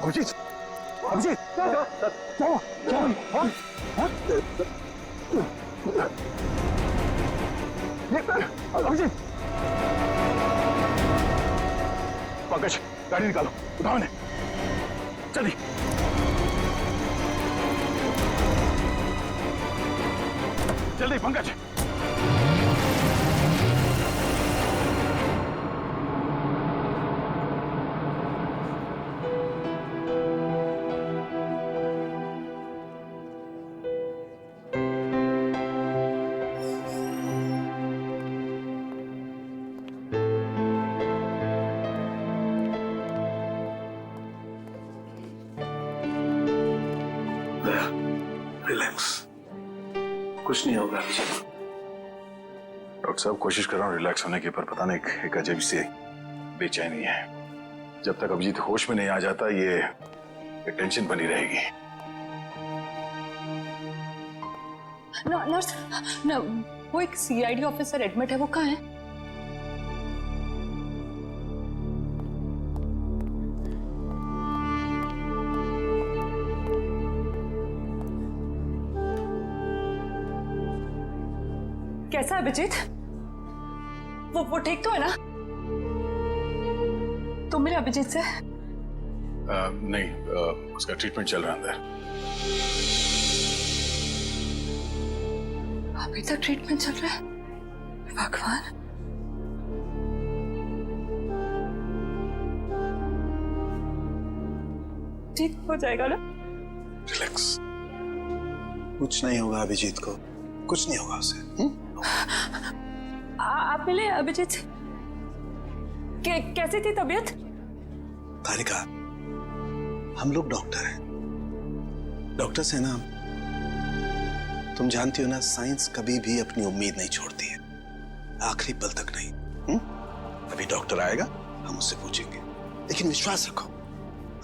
अभिजीत, अभिजीत, क्या अभिजीत, पंकज गाड़ी निकालो, उठाओ ने, जल्दी। जल्दी पंकज। रिलैक्स, कुछ नहीं होगा। डॉक्टर साहब कोशिश कर रहा हूँ रिलैक्स होने की, पर पता नहीं एक अजीब सी बेचैनी है। जब तक अभिजीत होश में नहीं आ जाता ये टेंशन बनी रहेगी। नर्स, वो एक सीआईडी ऑफिसर एडमिट है, वो कहाँ है? कैसा है अभिजीत? वो ठीक तो है ना? तुम मिले अभिजीत से? नहीं, उसका ट्रीटमेंट चल रहा है अंदर। अभी तक ट्रीटमेंट चल रहा है? भगवान। ठीक हो जाएगा ना? रिलैक्स, कुछ नहीं होगा अभिजीत को, कुछ नहीं होगा उसे। आप मिले अभिजीत से? कैसी थी तबीयत? तारिका, हम लोग डॉक्टर हैं, डॉक्टर से ना, तुम जानती हो ना, साइंस कभी भी अपनी उम्मीद नहीं छोड़ती है, आखिरी पल तक नहीं। अभी डॉक्टर आएगा, हम उससे पूछेंगे, लेकिन विश्वास रखो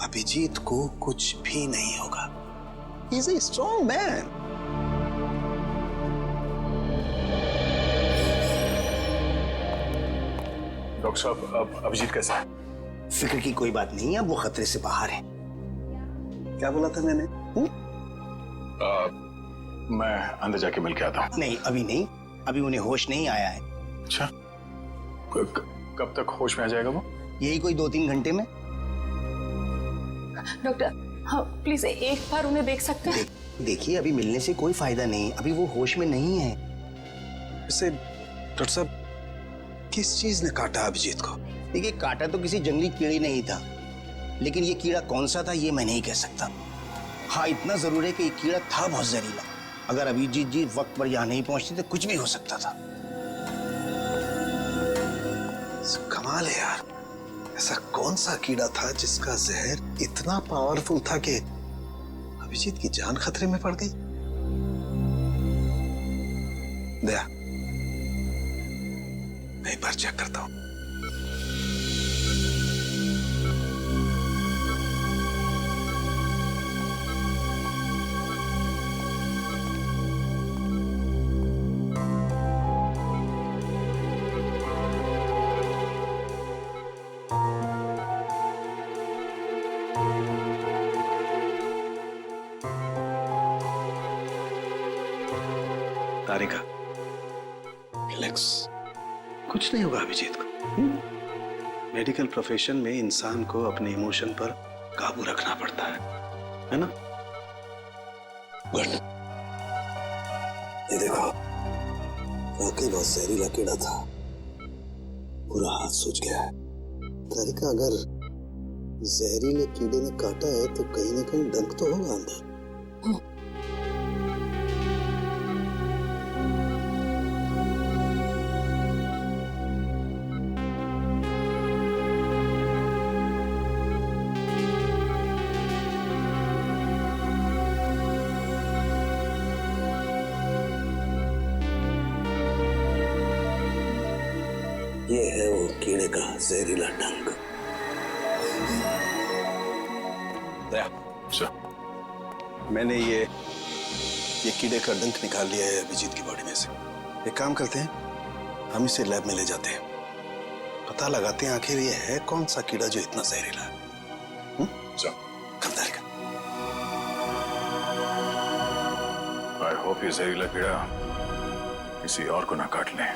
अभिजीत को कुछ भी नहीं होगा। He is a strong man. Doctor साहब, अब अभिजीत कैसा है? फिक्र की कोई बात नहीं है, अब वो खतरे से बाहर है। क्या बोला था मैंने? मैं अंदर जाके मिल के आता हूँ। नहीं, अभी नहीं, अभी उन्हें होश नहीं आया है। अच्छा, कब तक होश में आ जाएगा वो? यही कोई 2-3 घंटे में। डॉक्टर, हाँ प्लीज एक बार उन्हें देख सकते हैं? देखिए, अभी मिलने से कोई फायदा नहीं, अभी वो होश में नहीं है। वैसे डॉक्टर साहब, किस चीज ने काटा अभिजीत को? देखिए, काटा तो किसी जंगली कीड़े नहीं था, लेकिन ये कीड़ा कौन सा था ये मैं नहीं कह सकता। हाँ, इतना जरूर है कि ये कीड़ा था बहुत जहरीला। अगर अभिजीत जी वक्त पर यहाँ नहीं पहुंचते तो कुछ भी हो सकता था। कमाल है यार, ऐसा कौन सा कीड़ा था जिसका जहर इतना पावरफुल था कि अभिजीत की जान खतरे में पड़ गई? दया, मैं एक बार चेक करता हूं। तारिका, रिलैक्स, कुछ नहीं होगा अभिजीत को। मेडिकल प्रोफेशन में इंसान को अपने इमोशन पर काबू रखना पड़ता है ना? गुड। ये देखो, वाकई बहुत जहरीला कीड़ा था, पूरा हाथ सूज गया है। तारिका, अगर जहरीले कीड़े ने काटा है तो कहीं ना कहीं डंक तो होगा अंदर। ये है वो कीड़े का जहरीला डंक। अच्छा, मैंने ये कीड़े का डंक निकाल लिया है अभिजीत की बॉडी में से। एक काम करते हैं, हम इसे लैब में ले जाते हैं, पता लगाते हैं आखिर ये है कौन सा कीड़ा जो इतना जहरीला है। आई होप ये जहरीला कीड़ा किसी और को ना काट ले।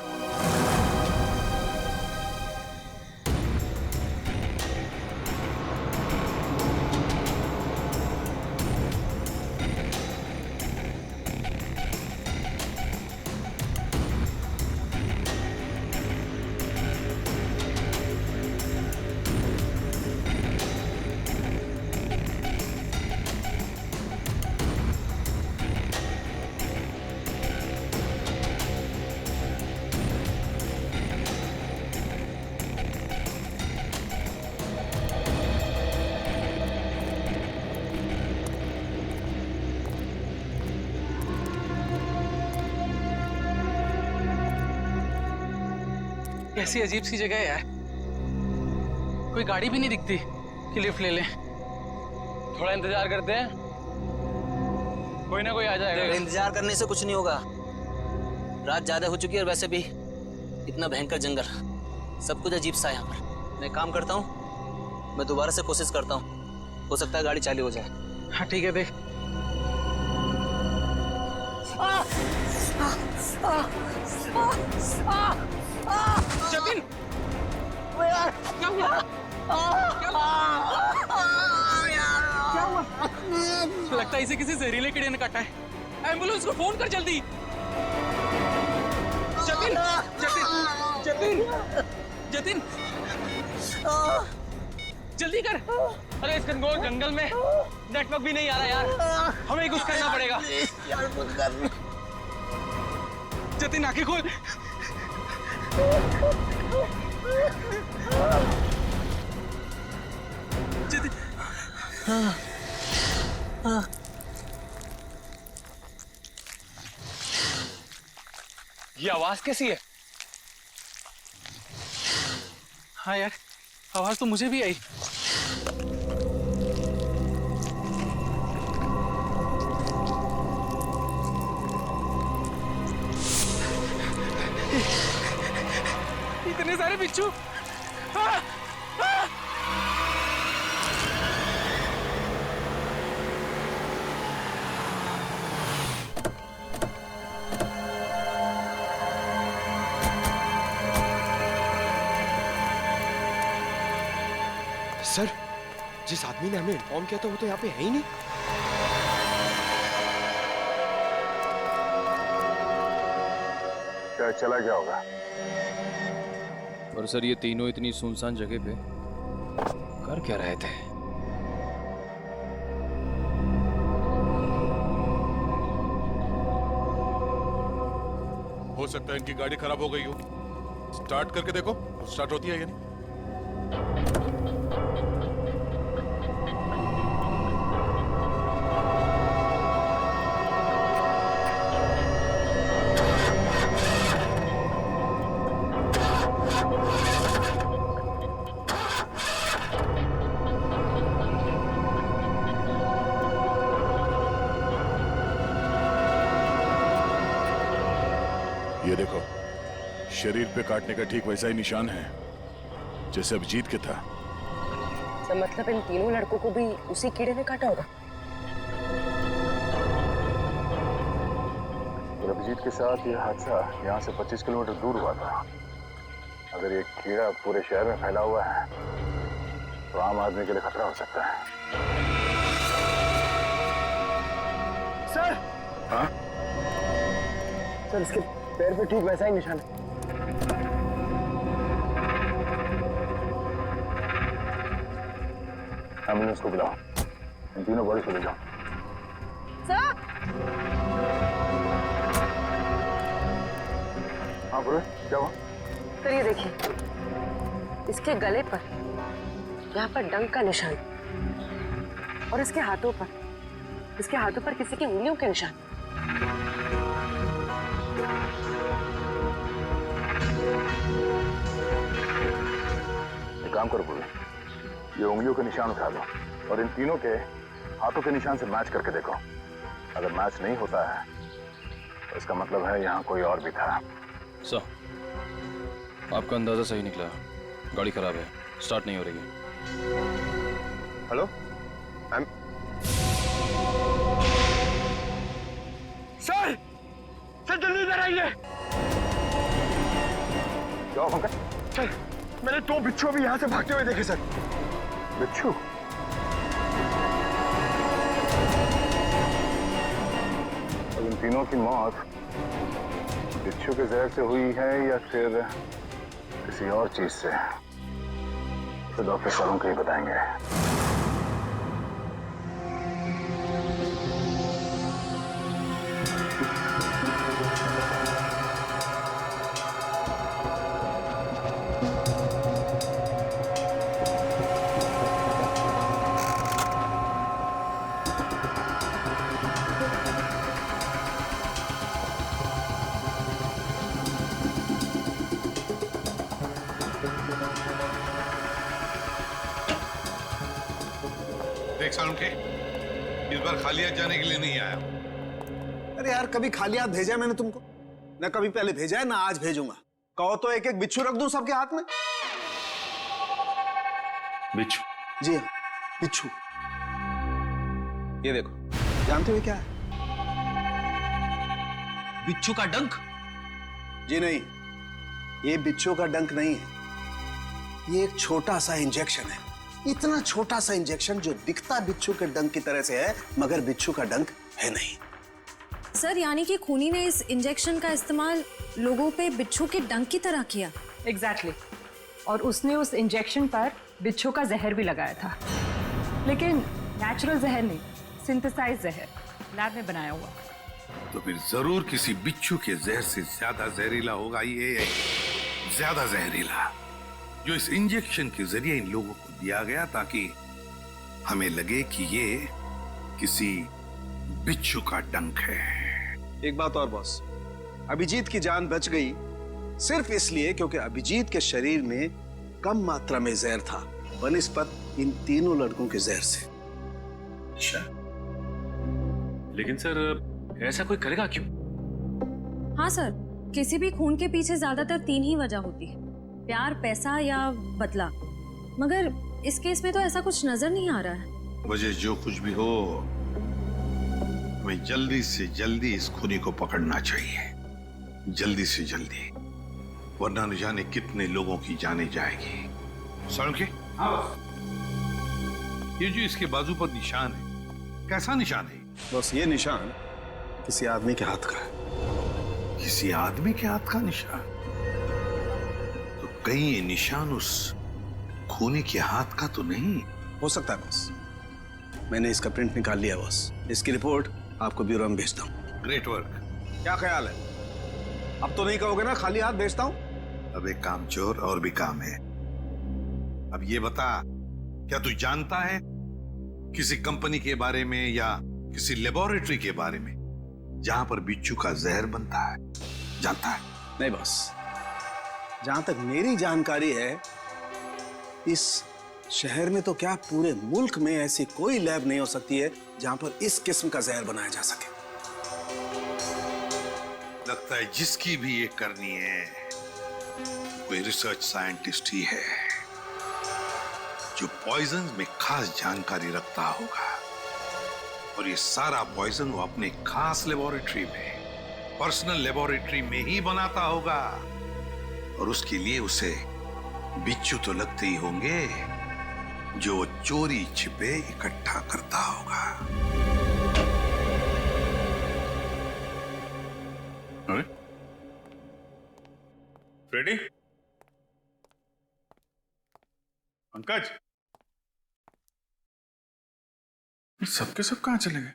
कैसी अजीब सी जगह है यार, कोई गाड़ी भी नहीं दिखती कि लिफ्ट ले लें। थोड़ा इंतजार करते हैं, कोई ना कोई आ जाएगा। इंतजार करने से कुछ नहीं होगा, रात ज्यादा हो चुकी है और वैसे भी इतना भयंकर जंगल, सब कुछ अजीब सा है यहाँ पर। मैं काम करता हूँ, मैं दोबारा से कोशिश करता हूँ, हो सकता है गाड़ी चालू हो जाए। हाँ ठीक है, देख। जतिन, क्या हुआ? क्या हुआ? लगता है इसे किसी जहरीले कीड़े ने काटा है। एम्बुलेंस को फोन कर जल्दी। जतिन, जतिन, जतिन, जतिन, जल्दी कर। अरे इस घनघोर जंगल में नेटवर्क भी नहीं आ रहा यार, हमें कुछ करना पड़ेगा। जतिन आंखें खोल। जतिन, ये आवाज कैसी है? हाँ यार, आवाज तो मुझे भी आई। इतने सारे बिच्छू। सर, जिस आदमी ने हमें इन्फॉर्म किया था वो तो यहाँ पे है ही नहीं। क्या चला गया होगा? और सर, ये तीनों इतनी सुनसान जगह पे कर क्या रहे थे? हो सकता है इनकी गाड़ी खराब हो गई हो। स्टार्ट करके देखो, स्टार्ट होती है या नहीं। ये देखो, शरीर पे काटने का ठीक वैसा ही निशान है जैसे अभिजीत के था। तो मतलब इन तीनों लड़कों को भी उसी कीड़े ने काटा होगा। और अभिजीत के साथ ये हादसा यहाँ से 25 किलोमीटर दूर हुआ था। अगर ये कीड़ा पूरे शहर में फैला हुआ है तो आम आदमी के लिए खतरा हो सकता है। सर, हाँ? सर इसके पैर पे ठीक वैसा ही निशान है। एम्बुलेंस को बुलाओ, इन तीनों बॉडी को ले जाओ। सर, हाँ बुरे, क्या हुआ? सर ये देखिए, इसके गले पर यहाँ पर डंक का निशान और इसके हाथों पर किसी की उंगलियों के निशान। एक काम करो बुरे, ये उंगलियों के निशान उठा लो और इन तीनों के हाथों के निशान से मैच करके देखो। अगर मैच नहीं होता है तो इसका मतलब है यहाँ कोई और भी था। सर, आपका अंदाजा सही निकला, गाड़ी खराब है, स्टार्ट नहीं हो रही है। हेलो, सर सर जल्दी इधर आइए। क्या हुआ पंकज? सर मैंने 2 बिच्छू भी यहाँ से भागते हुए देखे सर। बिच्छू? और इन तीनों की मौत बिच्छू के जहर से हुई है या फिर किसी और चीज से, तो डॉक्टर सालों को ही बताएंगे। देख सालुंखे, इस बार खाली हाथ जाने के लिए नहीं आया। अरे यार, कभी खाली हाथ भेजा है मैंने तुमको? ना कभी पहले भेजा है ना आज भेजूंगा। कहो तो एक एक बिच्छू रख दूं सबके हाथ में। बिच्छू? जी हाँ, बिच्छू। ये देखो, जानते हो क्या है? बिच्छू का डंक? जी नहीं, ये बिच्छू का डंक नहीं है। ये एक छोटा सा इंजेक्शन है। इतना छोटा सा इंजेक्शन जो दिखता बिच्छू के डंक की तरह से है, मगर बिच्छू का डंक है नहीं। सर, यानी कि खूनी ने इस इंजेक्शन का इस्तेमाल लोगों पे बिच्छू के डंक की तरह किया। एग्जैक्टली। और उसने उस इंजेक्शन पर बिच्छू का जहर भी लगाया था, लेकिन नेचुरल जहर नहीं, सिंथेसाइज जहर, लैब में बनाया हुआ। तो फिर जरूर किसी बिच्छू के जहर से ज्यादा जहरीला होगा ये, ज्यादा जहरीला, जो इस इंजेक्शन के जरिए इन लोगों को दिया गया ताकि हमें लगे कि ये किसी बिच्छू का डंक है। एक बात और बॉस, अभिजीत की जान बच गई सिर्फ इसलिए क्योंकि अभिजीत के शरीर में कम मात्रा में जहर था बनिस्बत इन तीनों लड़कों के जहर से। अच्छा, लेकिन सर ऐसा कोई करेगा क्यों? हाँ सर, किसी भी खून के पीछे ज्यादातर 3 ही वजह होती है, प्यार, पैसा या बदला। मगर इस केस में तो ऐसा कुछ नजर नहीं आ रहा है। वजह जो कुछ भी हो, हमें जल्दी से जल्दी इस खूनी को पकड़ना चाहिए, जल्दी से जल्दी, वरना न जाने कितने लोगों की जाने जाएगी। सालुंखे, ये जो इसके बाजू पर निशान है, कैसा निशान है? बस ये निशान किसी आदमी के हाथ का है। किसी आदमी के हाथ का निशान? तो कहीं ये निशान उस खूनी के हाथ का तो नहीं? हो सकता है बॉस, मैंने इसका प्रिंट निकाल लिया बॉस। इसकी रिपोर्ट आपको ब्यूरो में भेजता हूँ। Great work. क्या ख्याल है? अब तो नहीं कहोगे ना खाली हाथ भेजता हूँ? अब एक काम चोर और भी काम है। अब ये बता, क्या तू जानता है किसी कंपनी के बारे में या किसी लेबोरेटरी के बारे में जहां पर बिच्छू का जहर बनता है? जानता है? नहीं बॉस, जहां तक मेरी जानकारी है, इस शहर में तो क्या पूरे मुल्क में ऐसी कोई लैब नहीं हो सकती है जहां पर इस किस्म का जहर बनाया जा सके। लगता है जिसकी भी ये करनी है कोई रिसर्च साइंटिस्ट ही है जो पॉइजन में खास जानकारी रखता होगा, और ये सारा पॉइजन वो अपने खास लेबोरेटरी में, पर्सनल लेबोरेटरी में ही बनाता होगा, और उसके लिए उसे बिच्छू तो लगते ही होंगे जो वो चोरी छिपे इकट्ठा करता होगा। अरे फ्रेडी, पंकज, सबके सब कहां चले गए?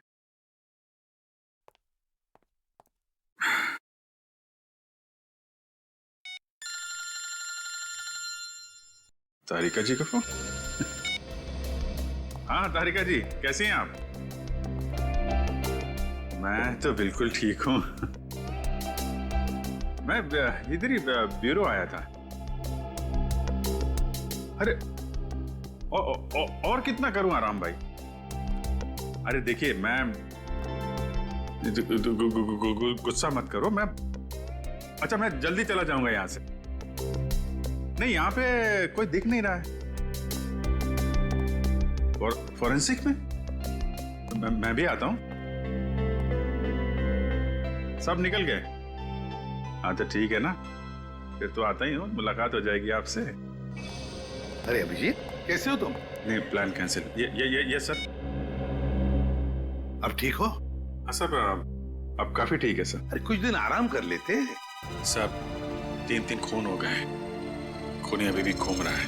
तारिका जी का फोन। हाँ तारिका जी, कैसी हैं आप? मैं तो बिल्कुल ठीक हूं। मैं इधर ही ब्यूरो आया था। अरे और कितना करूं आराम भाई? अरे देखिए, मैं गुस्सा मत करो, मैं अच्छा मैं जल्दी चला जाऊंगा यहां से। नहीं, यहां पे कोई दिख नहीं रहा है। और फॉरेंसिक में मैं भी आता हूं। सब निकल गए? हाँ तो ठीक है ना, फिर तो आता ही हूँ, मुलाकात हो जाएगी आपसे। अरे अभिजीत, कैसे हो तुम? नहीं, प्लान कैंसिल। ये सर। अब ठीक हो? हाँ सर, अब काफी ठीक है सर। अरे कुछ दिन आराम कर लेते। सर 3 खून हो गए, खूनी अभी भी घूम रहा है।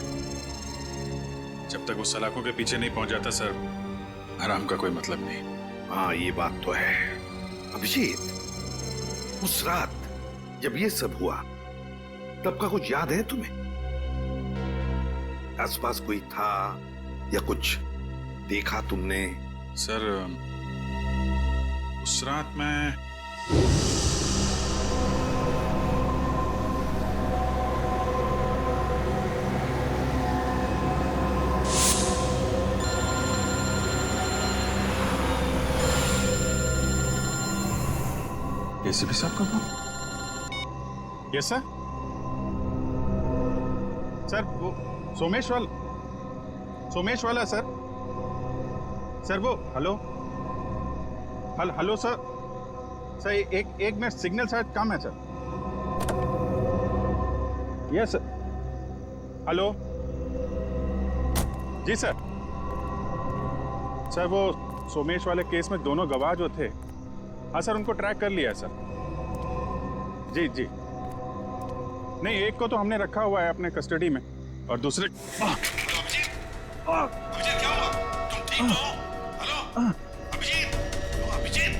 जब तक वो सलाखों के पीछे नहीं पहुंच जाता सर, आराम का कोई मतलब नहीं। हाँ ये बात तो है। अभिजीत, उस रात जब ये सब हुआ तब का कुछ याद है तुम्हें? आसपास कोई था या कुछ देखा तुमने? सर उस रात मैं एसीपी साहब का फोन? Yes sir. सर वो सोमेश वाला सर। सर वो हेलो सर। सर एक मिनट, सिग्नल शायद कम है सर। Yes sir. हेलो जी सर। सर वो सोमेश वाले केस में दोनों गवाह जो थे, हाँ सर उनको ट्रैक कर लिया है सर। जी जी। नहीं, एक को तो हमने रखा हुआ है अपने कस्टडी में और दूसरे। अभिजीत क्या हुआ? तुम ठीक हो? हेलो अभिजीत, अभिजीत।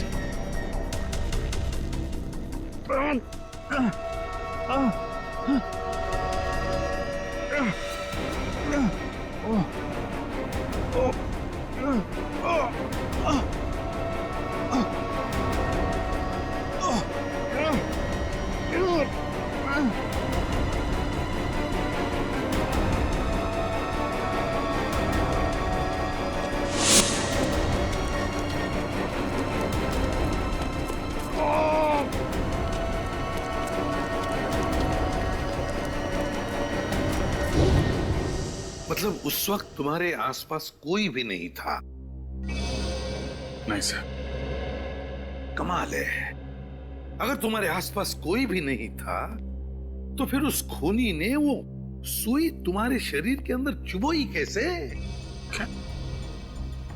मतलब उस वक्त तुम्हारे आसपास कोई भी नहीं था? नहीं सर। कमाल है, अगर तुम्हारे आसपास कोई भी नहीं था तो फिर उस खूनी ने वो सुई तुम्हारे शरीर के अंदर चुभोई कैसे? क्या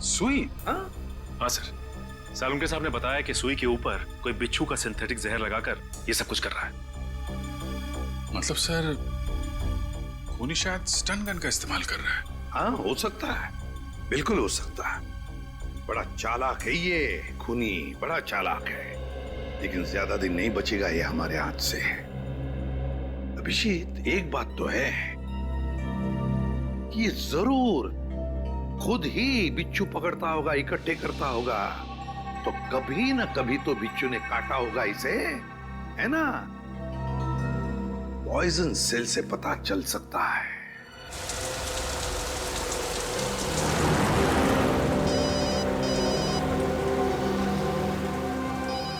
सुई? हाँ सर, सालुंके साहब ने बताया कि सुई के ऊपर कोई बिच्छू का सिंथेटिक जहर लगाकर ये सब कुछ कर रहा है। मतलब सर खूनी शायद स्टन गन का इस्तेमाल कर रहा है। हाँ हो सकता है, बिल्कुल हो सकता है। बड़ा चालाक है ये खूनी, बड़ा चालाक है, लेकिन ज्यादा दिन नहीं बचेगा ये हमारे हाथ से। अभिजीत, एक बात तो है कि ये जरूर खुद ही बिच्छू पकड़ता होगा, इकट्ठे करता होगा, तो कभी ना कभी तो बिच्छू ने काटा होगा इसे, है ना? पॉइजन सेल से पता चल सकता है।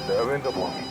देवेंद्र मोहन,